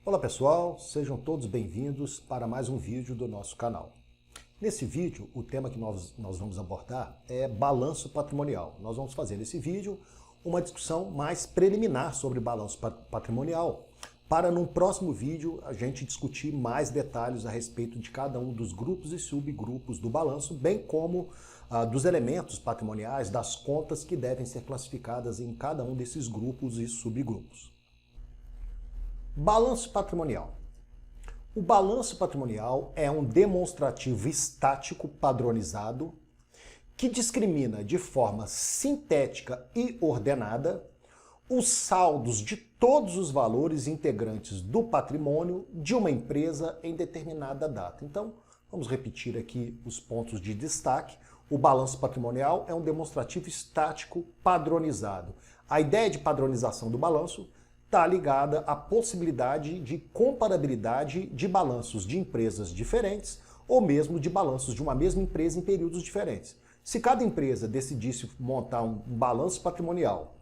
Olá pessoal, sejam todos bem-vindos para mais um vídeo do nosso canal. Nesse vídeo, o tema que nós vamos abordar é balanço patrimonial. Nós vamos fazer nesse vídeo uma discussão mais preliminar sobre balanço patrimonial, para num próximo vídeo a gente discutir mais detalhes a respeito de cada um dos grupos e subgrupos do balanço, bem como dos elementos patrimoniais, das contas que devem ser classificadas em cada um desses grupos e subgrupos. Balanço patrimonial. O balanço patrimonial é um demonstrativo estático padronizado que discrimina de forma sintética e ordenada os saldos de todos os valores integrantes do patrimônio de uma empresa em determinada data. Então, vamos repetir aqui os pontos de destaque. O balanço patrimonial é um demonstrativo estático padronizado. A ideia de padronização do balanço está ligada à possibilidade de comparabilidade de balanços de empresas diferentes ou mesmo de balanços de uma mesma empresa em períodos diferentes. Se cada empresa decidisse montar um balanço patrimonial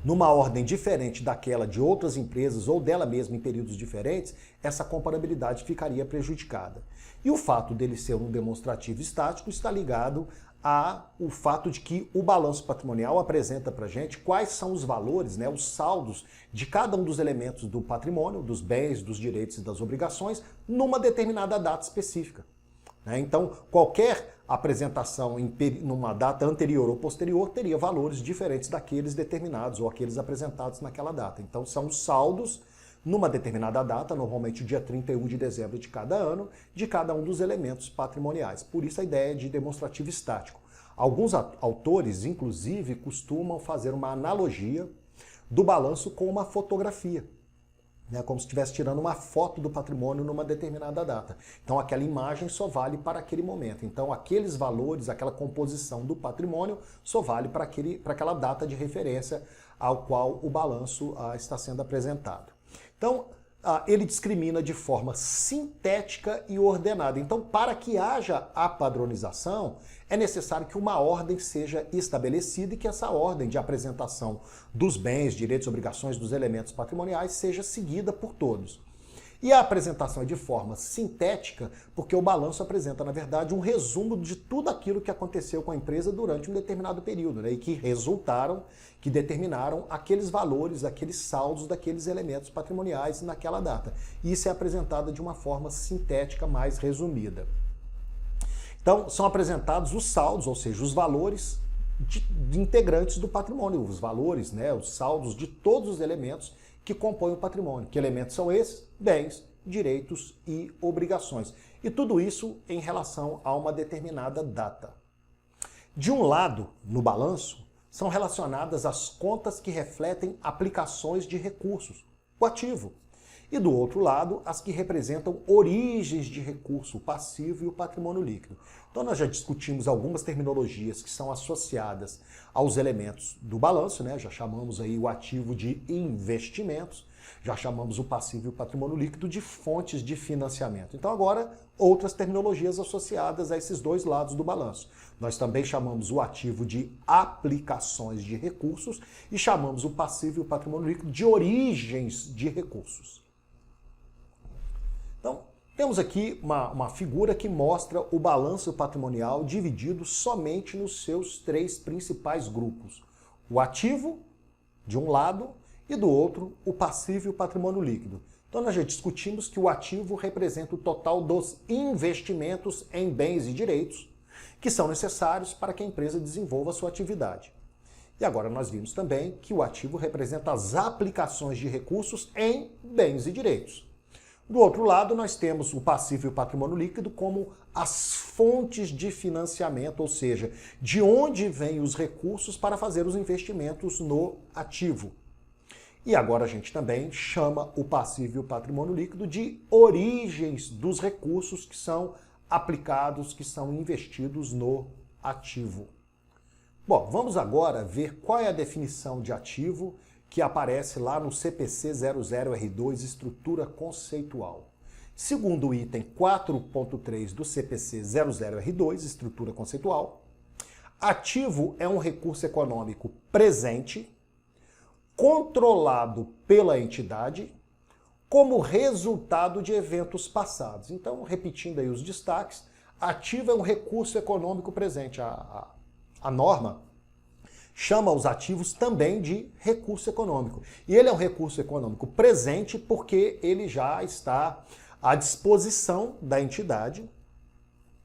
numa ordem diferente daquela de outras empresas ou dela mesma em períodos diferentes, essa comparabilidade ficaria prejudicada. E o fato dele ser um demonstrativo estático está ligado ao fato de que o balanço patrimonial apresenta para a gente quais são os valores, os saldos de cada um dos elementos do patrimônio, dos bens, dos direitos e das obrigações, numa determinada data específica. Então, qualquer apresentação numa data anterior ou posterior teria valores diferentes daqueles determinados ou aqueles apresentados naquela data. Então, são os saldos numa determinada data, normalmente o dia 31 de dezembro de cada ano, de cada um dos elementos patrimoniais. Por isso a ideia de demonstrativo estático. Alguns autores, inclusive, costumam fazer uma analogia do balanço com uma fotografia, como se estivesse tirando uma foto do patrimônio numa determinada data. Então aquela imagem só vale para aquele momento. Então aqueles valores, aquela composição do patrimônio só vale para aquela data de referência ao qual o balanço está sendo apresentado. Então, ele discrimina de forma sintética e ordenada. Então, para que haja a padronização, é necessário que uma ordem seja estabelecida e que essa ordem de apresentação dos bens, direitos e obrigações dos elementos patrimoniais seja seguida por todos. E a apresentação é de forma sintética, porque o balanço apresenta, na verdade, um resumo de tudo aquilo que aconteceu com a empresa durante um determinado período, e que determinaram aqueles valores, aqueles saldos daqueles elementos patrimoniais naquela data. E isso é apresentado de uma forma sintética mais resumida. Então, são apresentados os saldos, ou seja, os valores de integrantes do patrimônio, os valores, os saldos de todos os elementos que compõem o patrimônio. Que elementos são esses? Bens, direitos e obrigações. E tudo isso em relação a uma determinada data. De um lado, no balanço, são relacionadas as contas que refletem aplicações de recursos, o ativo. E do outro lado, as que representam origens de recurso, o passivo e o patrimônio líquido. Então nós já discutimos algumas terminologias que são associadas aos elementos do balanço, já chamamos aí o ativo de investimentos, já chamamos o passivo e o patrimônio líquido de fontes de financiamento. Então agora, outras terminologias associadas a esses dois lados do balanço. Nós também chamamos o ativo de aplicações de recursos e chamamos o passivo e o patrimônio líquido de origens de recursos. Então, temos aqui uma figura que mostra o balanço patrimonial dividido somente nos seus três principais grupos. O ativo, de um lado, e do outro, o passivo e o patrimônio líquido. Então, nós já discutimos que o ativo representa o total dos investimentos em bens e direitos que são necessários para que a empresa desenvolva a sua atividade. E agora nós vimos também que o ativo representa as aplicações de recursos em bens e direitos. Do outro lado, nós temos o passivo e o patrimônio líquido como as fontes de financiamento, ou seja, de onde vêm os recursos para fazer os investimentos no ativo. E agora a gente também chama o passivo e o patrimônio líquido de origens dos recursos que são aplicados, que são investidos no ativo. Bom, vamos agora ver qual é a definição de ativo que aparece lá no CPC 00R2, estrutura conceitual. Segundo o item 4.3 do CPC 00R2, estrutura conceitual, ativo é um recurso econômico presente, controlado pela entidade, como resultado de eventos passados. Então, repetindo aí os destaques, ativo é um recurso econômico presente. A norma chama os ativos também de recurso econômico. E ele é um recurso econômico presente porque ele já está à disposição da entidade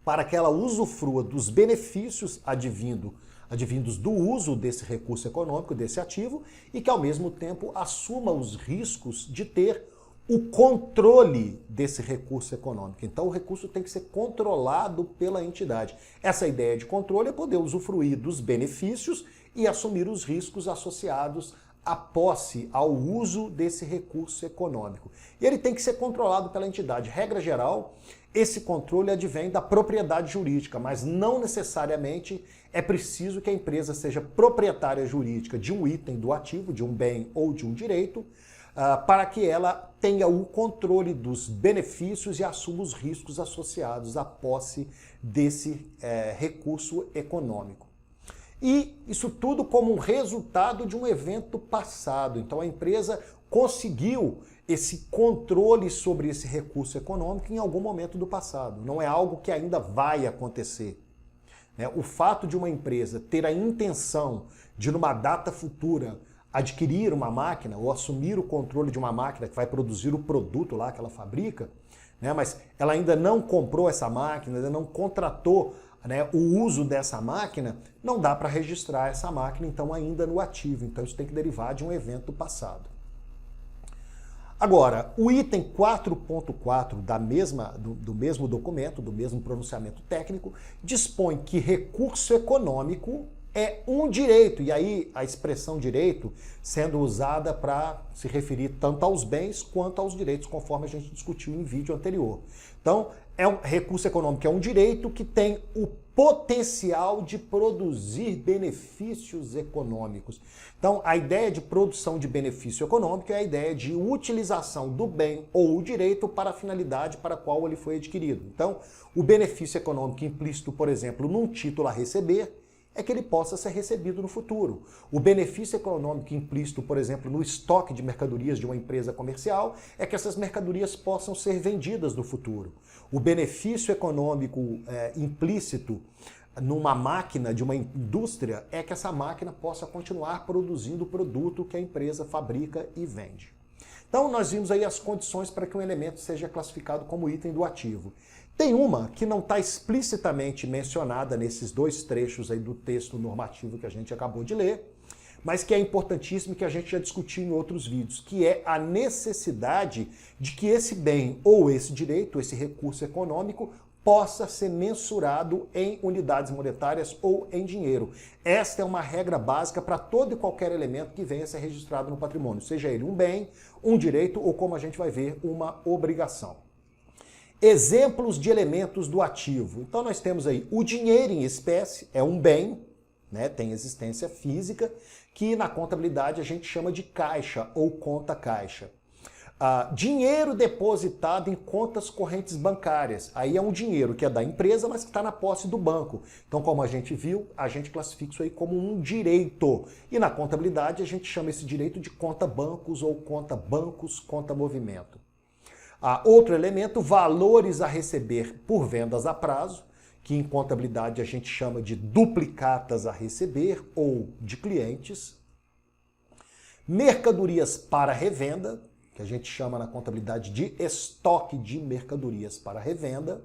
para que ela usufrua dos benefícios advindos do uso desse recurso econômico, desse ativo, e que ao mesmo tempo assuma os riscos de ter o controle desse recurso econômico. Então o recurso tem que ser controlado pela entidade. Essa ideia de controle é poder usufruir dos benefícios e assumir os riscos associados à posse, ao uso desse recurso econômico. E ele tem que ser controlado pela entidade. Regra geral, esse controle advém da propriedade jurídica, mas não necessariamente é preciso que a empresa seja proprietária jurídica de um item do ativo, de um bem ou de um direito, para que ela tenha o controle dos benefícios e assuma os riscos associados à posse desse recurso econômico. E isso tudo como um resultado de um evento passado. Então a empresa conseguiu esse controle sobre esse recurso econômico em algum momento do passado. Não é algo que ainda vai acontecer. O fato de uma empresa ter a intenção de, numa data futura, adquirir uma máquina ou assumir o controle de uma máquina que vai produzir o produto lá que ela fabrica, mas ela ainda não comprou essa máquina, ainda não contratou o uso dessa máquina, não dá para registrar essa máquina, então, ainda no ativo. Então, isso tem que derivar de um evento passado. Agora, o item 4.4 do mesmo documento, do mesmo pronunciamento técnico, dispõe que recurso econômico é um direito, e aí a expressão direito sendo usada para se referir tanto aos bens quanto aos direitos, conforme a gente discutiu em vídeo anterior. Então, recurso econômico é um direito que tem o potencial de produzir benefícios econômicos. Então, a ideia de produção de benefício econômico é a ideia de utilização do bem ou o direito para a finalidade para a qual ele foi adquirido. Então, o benefício econômico implícito, por exemplo, num título a receber, é que ele possa ser recebido no futuro. O benefício econômico implícito, por exemplo, no estoque de mercadorias de uma empresa comercial, é que essas mercadorias possam ser vendidas no futuro. O benefício econômico implícito numa máquina de uma indústria é que essa máquina possa continuar produzindo o produto que a empresa fabrica e vende. Então, nós vimos aí as condições para que um elemento seja classificado como item do ativo. Tem uma que não está explicitamente mencionada nesses dois trechos aí do texto normativo que a gente acabou de ler, mas que é importantíssimo e que a gente já discutiu em outros vídeos, que é a necessidade de que esse bem ou esse direito, esse recurso econômico, possa ser mensurado em unidades monetárias ou em dinheiro. Esta é uma regra básica para todo e qualquer elemento que venha a ser registrado no patrimônio, seja ele um bem, um direito ou, como a gente vai ver, uma obrigação. Exemplos de elementos do ativo. Então nós temos aí o dinheiro em espécie, é um bem, tem existência física, que na contabilidade a gente chama de caixa ou conta caixa. Dinheiro depositado em contas correntes bancárias. Aí é um dinheiro que é da empresa, mas que está na posse do banco. Então, como a gente viu, a gente classifica isso aí como um direito. E na contabilidade a gente chama esse direito de conta bancos ou conta bancos, conta movimento. Outro elemento, valores a receber por vendas a prazo, que em contabilidade a gente chama de duplicatas a receber ou de clientes. Mercadorias para revenda, que a gente chama na contabilidade de estoque de mercadorias para revenda.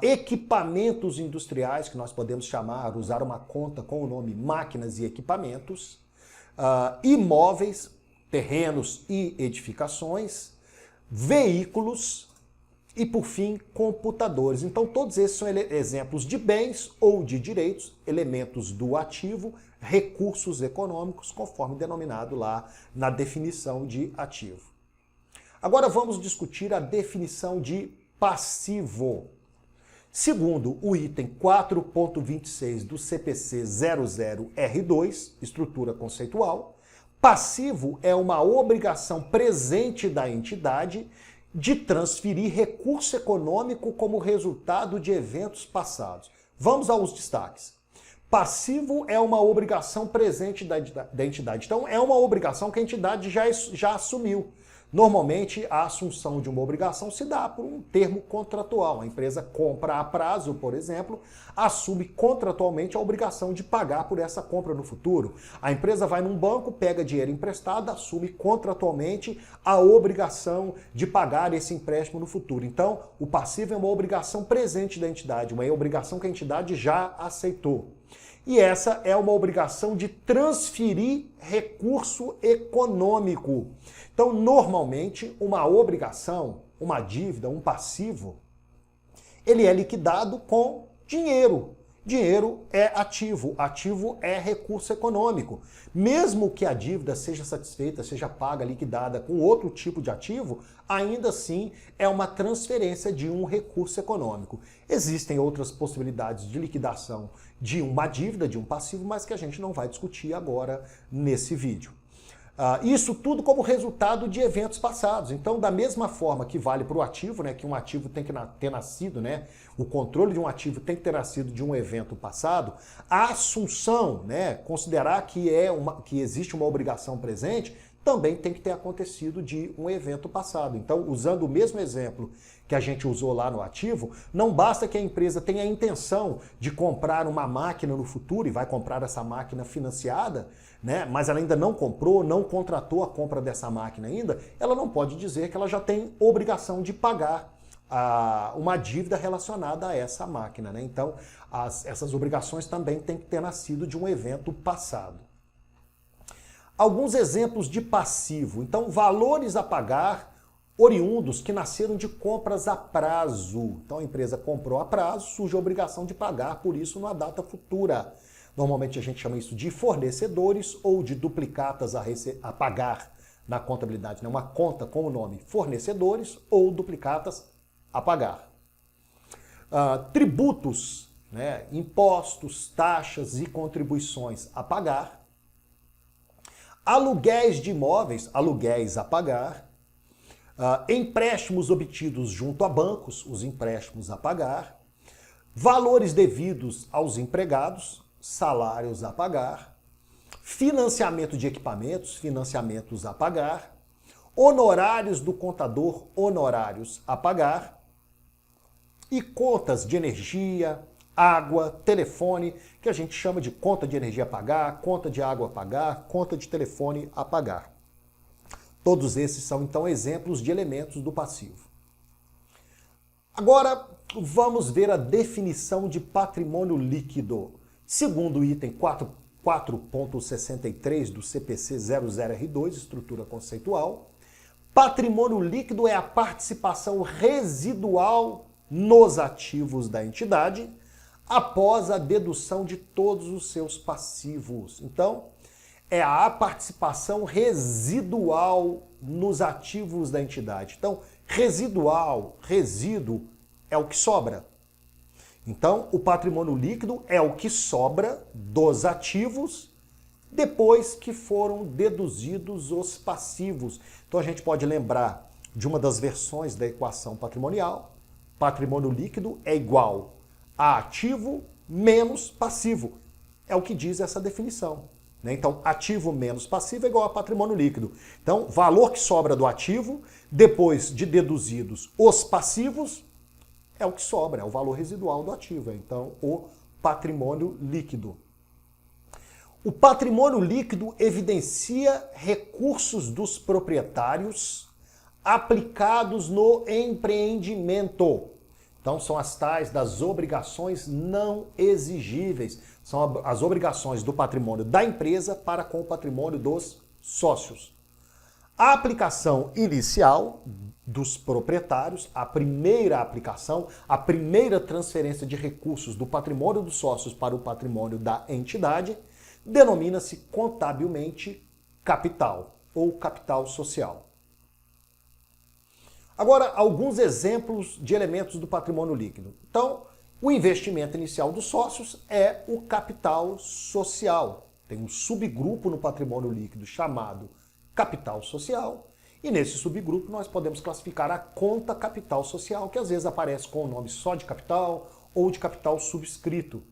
Equipamentos industriais, que nós podemos usar uma conta com o nome máquinas e equipamentos. Imóveis, terrenos e edificações. Veículos e, por fim, computadores. Então, todos esses são exemplos de bens ou de direitos, elementos do ativo, recursos econômicos, conforme denominado lá na definição de ativo. Agora vamos discutir a definição de passivo. Segundo o item 4.26 do CPC 00R2, estrutura conceitual, passivo é uma obrigação presente da entidade de transferir recurso econômico como resultado de eventos passados. Vamos aos destaques. Passivo é uma obrigação presente da entidade. Então, é uma obrigação que a entidade já assumiu. Normalmente, a assunção de uma obrigação se dá por um termo contratual. A empresa compra a prazo, por exemplo, assume contratualmente a obrigação de pagar por essa compra no futuro. A empresa vai num banco, pega dinheiro emprestado, assume contratualmente a obrigação de pagar esse empréstimo no futuro. Então, o passivo é uma obrigação presente da entidade, uma obrigação que a entidade já aceitou. E essa é uma obrigação de transferir recurso econômico. Então, normalmente, uma obrigação, uma dívida, um passivo, ele é liquidado com dinheiro. Dinheiro é ativo, ativo é recurso econômico. Mesmo que a dívida seja satisfeita, seja paga, liquidada com outro tipo de ativo, ainda assim é uma transferência de um recurso econômico. Existem outras possibilidades de liquidação de uma dívida, de um passivo, mas que a gente não vai discutir agora nesse vídeo. Isso tudo como resultado de eventos passados. Então, da mesma forma que vale para o ativo, né, que um ativo tem que ter nascido, né, o controle de um ativo tem que ter nascido de um evento passado, a assunção, né, considerar que existe uma obrigação presente, também tem que ter acontecido de um evento passado. Então, usando o mesmo exemplo que a gente usou lá no ativo, não basta que a empresa tenha a intenção de comprar uma máquina no futuro e vai comprar essa máquina financiada, né, mas ela ainda não comprou, não contratou a compra dessa máquina ainda, ela não pode dizer que ela já tem obrigação de pagar uma dívida relacionada a essa máquina, né? Então, essas obrigações também têm que ter nascido de um evento passado. Alguns exemplos de passivo. Então, valores a pagar oriundos que nasceram de compras a prazo. Então, a empresa comprou a prazo, surge a obrigação de pagar por isso numa data futura. Normalmente a gente chama isso de fornecedores ou de duplicatas a pagar na contabilidade, né? Uma conta com o nome fornecedores ou duplicatas a pagar. Tributos, né? Impostos, taxas e contribuições a pagar. Aluguéis de imóveis, aluguéis a pagar. Empréstimos obtidos junto a bancos, os empréstimos a pagar. Valores devidos aos empregados, salários a pagar. Financiamento de equipamentos, financiamentos a pagar. Honorários do contador, honorários a pagar. E contas de energia, água, telefone, que a gente chama de conta de energia a pagar, conta de água a pagar, conta de telefone a pagar. Todos esses são, então, exemplos de elementos do passivo. Agora, vamos ver a definição de patrimônio líquido. Segundo o item 4.63 do CPC 00R2, estrutura conceitual, patrimônio líquido é a participação residual nos ativos da entidade após a dedução de todos os seus passivos. Então, é a participação residual nos ativos da entidade. Então, residual, resíduo, é o que sobra. Então, o patrimônio líquido é o que sobra dos ativos depois que foram deduzidos os passivos. Então, a gente pode lembrar de uma das versões da equação patrimonial. Patrimônio líquido é igual a ativo menos passivo. É o que diz essa definição, né? Então, ativo menos passivo é igual a patrimônio líquido. Então, valor que sobra do ativo, depois de deduzidos os passivos, é o que sobra, é o valor residual do ativo. Então, o patrimônio líquido. O patrimônio líquido evidencia recursos dos proprietários aplicados no empreendimento. Então, são as tais das obrigações não exigíveis. São as obrigações do patrimônio da empresa para com o patrimônio dos sócios. A aplicação inicial dos proprietários, a primeira aplicação, a primeira transferência de recursos do patrimônio dos sócios para o patrimônio da entidade, denomina-se contabilmente capital ou capital social. Agora, alguns exemplos de elementos do patrimônio líquido. Então, o investimento inicial dos sócios é o capital social. Tem um subgrupo no patrimônio líquido chamado capital social, e nesse subgrupo nós podemos classificar a conta capital social, que às vezes aparece com o nome só de capital ou de capital subscrito.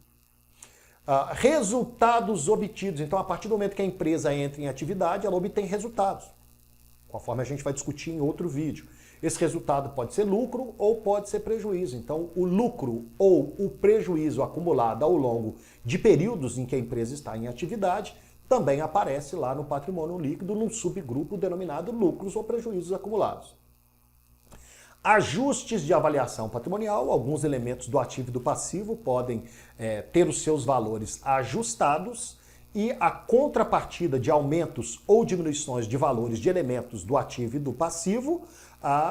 Resultados obtidos. Então, a partir do momento que a empresa entra em atividade, ela obtém resultados. conforme a gente vai discutir em outro vídeo. Esse resultado pode ser lucro ou pode ser prejuízo. Então, o lucro ou o prejuízo acumulado ao longo de períodos em que a empresa está em atividade também aparece lá no patrimônio líquido, num subgrupo denominado lucros ou prejuízos acumulados. Ajustes de avaliação patrimonial, alguns elementos do ativo e do passivo podem ter os seus valores ajustados e a contrapartida de aumentos ou diminuições de valores de elementos do ativo e do passivo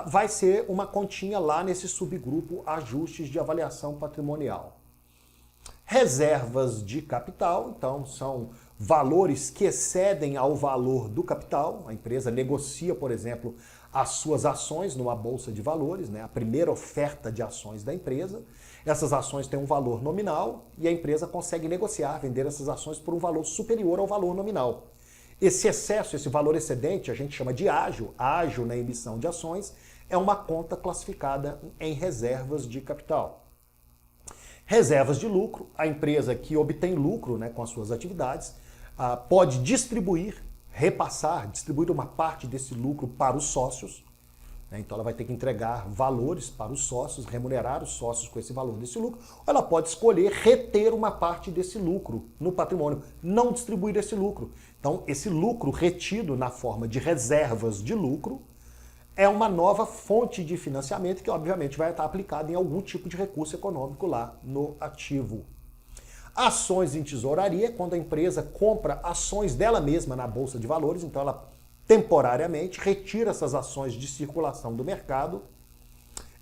vai ser uma continha lá nesse subgrupo ajustes de avaliação patrimonial. Reservas de capital, então são valores que excedem ao valor do capital. A empresa negocia, por exemplo, as suas ações numa bolsa de valores, né? A primeira oferta de ações da empresa. Essas ações têm um valor nominal e a empresa consegue negociar, vender essas ações por um valor superior ao valor nominal. Esse excesso, esse valor excedente, a gente chama de ágio. Ágio na emissão de ações é uma conta classificada em reservas de capital. Reservas de lucro, a empresa que obtém lucro, né, com as suas atividades, pode distribuir, distribuir uma parte desse lucro para os sócios. Então ela vai ter que entregar valores para os sócios, remunerar os sócios com esse valor desse lucro, ou ela pode escolher reter uma parte desse lucro no patrimônio, não distribuir esse lucro. Então esse lucro retido na forma de reservas de lucro é uma nova fonte de financiamento que obviamente vai estar aplicada em algum tipo de recurso econômico lá no ativo. Ações em tesouraria, quando a empresa compra ações dela mesma na bolsa de valores, então ela temporariamente retira essas ações de circulação do mercado,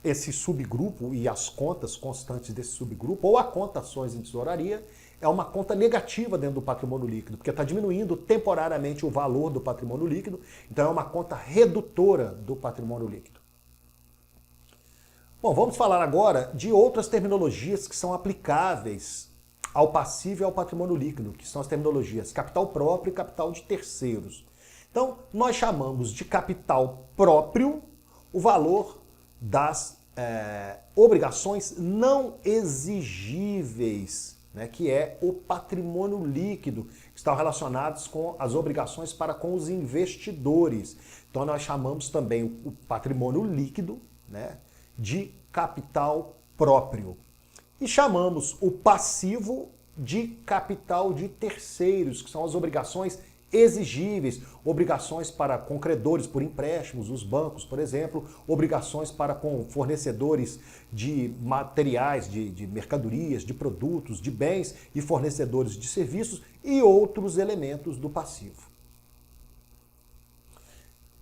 esse subgrupo e as contas constantes desse subgrupo, ou a conta ações em tesouraria, é uma conta negativa dentro do patrimônio líquido, porque está diminuindo temporariamente o valor do patrimônio líquido, então é uma conta redutora do patrimônio líquido. Bom, vamos falar agora de outras terminologias que são aplicáveis ao passivo e ao patrimônio líquido, que são as terminologias capital próprio e capital de terceiros. Então, nós chamamos de capital próprio o valor das obrigações não exigíveis, né, que é o patrimônio líquido, que estão relacionados com as obrigações para com os investidores. Então, nós chamamos também o patrimônio líquido, né, de capital próprio. E chamamos o passivo de capital de terceiros, que são as obrigações exigíveis, obrigações para com credores por empréstimos, os bancos, por exemplo, obrigações para com fornecedores de materiais, de mercadorias, de produtos, de bens e fornecedores de serviços e outros elementos do passivo.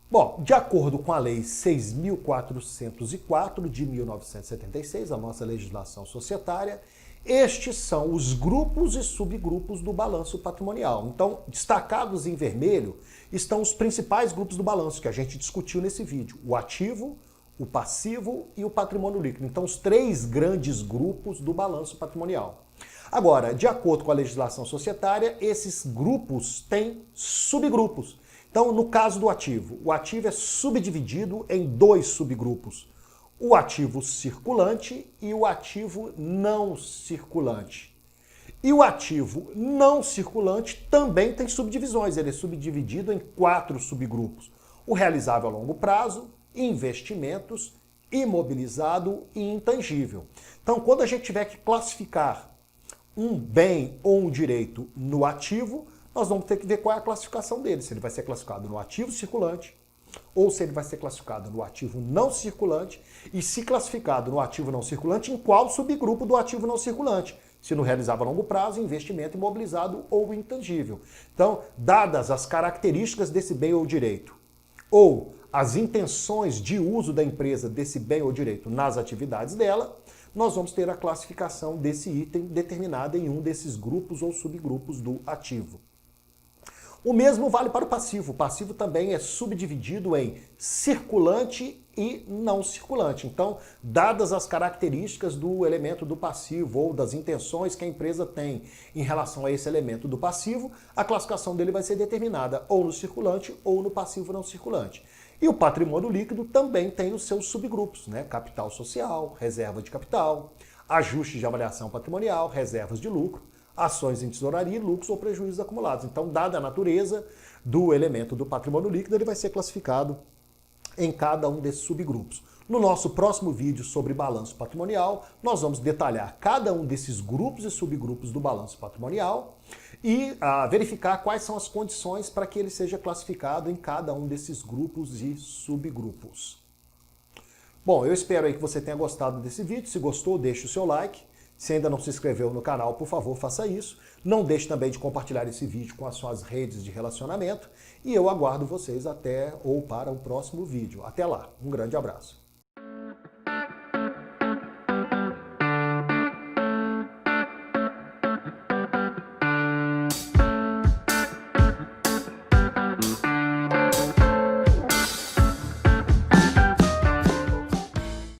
Bom, de acordo com a Lei 6.404 de 1976, a nossa legislação societária, estes são os grupos e subgrupos do balanço patrimonial. Então, destacados em vermelho estão os principais grupos do balanço que a gente discutiu nesse vídeo: o ativo, o passivo e o patrimônio líquido. Então, os três grandes grupos do balanço patrimonial. Agora, de acordo com a legislação societária, esses grupos têm subgrupos. Então, no caso do ativo, o ativo é subdividido em dois subgrupos: o ativo circulante e o ativo não circulante. E o ativo não circulante também tem subdivisões, ele é subdividido em 4 subgrupos: o realizável a longo prazo, investimentos, imobilizado e intangível. Então, quando a gente tiver que classificar um bem ou um direito no ativo, nós vamos ter que ver qual é a classificação dele, se ele vai ser classificado no ativo circulante, ou se ele vai ser classificado no ativo não circulante, e se classificado no ativo não circulante, em qual subgrupo do ativo não circulante, se no realizável a longo prazo, investimento, imobilizado ou intangível. Então, dadas as características desse bem ou direito, ou as intenções de uso da empresa desse bem ou direito nas atividades dela, nós vamos ter a classificação desse item determinada em um desses grupos ou subgrupos do ativo. O mesmo vale para o passivo. O passivo também é subdividido em circulante e não circulante. Então, dadas as características do elemento do passivo ou das intenções que a empresa tem em relação a esse elemento do passivo, a classificação dele vai ser determinada ou no circulante ou no passivo não circulante. E o patrimônio líquido também tem os seus subgrupos, né? Capital social, reserva de capital, ajustes de avaliação patrimonial, reservas de lucro, ações em tesouraria, lucros ou prejuízos acumulados. Então, dada a natureza do elemento do patrimônio líquido, ele vai ser classificado em cada um desses subgrupos. No nosso próximo vídeo sobre balanço patrimonial, nós vamos detalhar cada um desses grupos e subgrupos do balanço patrimonial e verificar quais são as condições para que ele seja classificado em cada um desses grupos e subgrupos. Bom, eu espero aí que você tenha gostado desse vídeo. Se gostou, deixe o seu like. Se ainda não se inscreveu no canal, por favor, faça isso. Não deixe também de compartilhar esse vídeo com as suas redes de relacionamento. E eu aguardo vocês até ou para o próximo vídeo. Até lá, um grande abraço.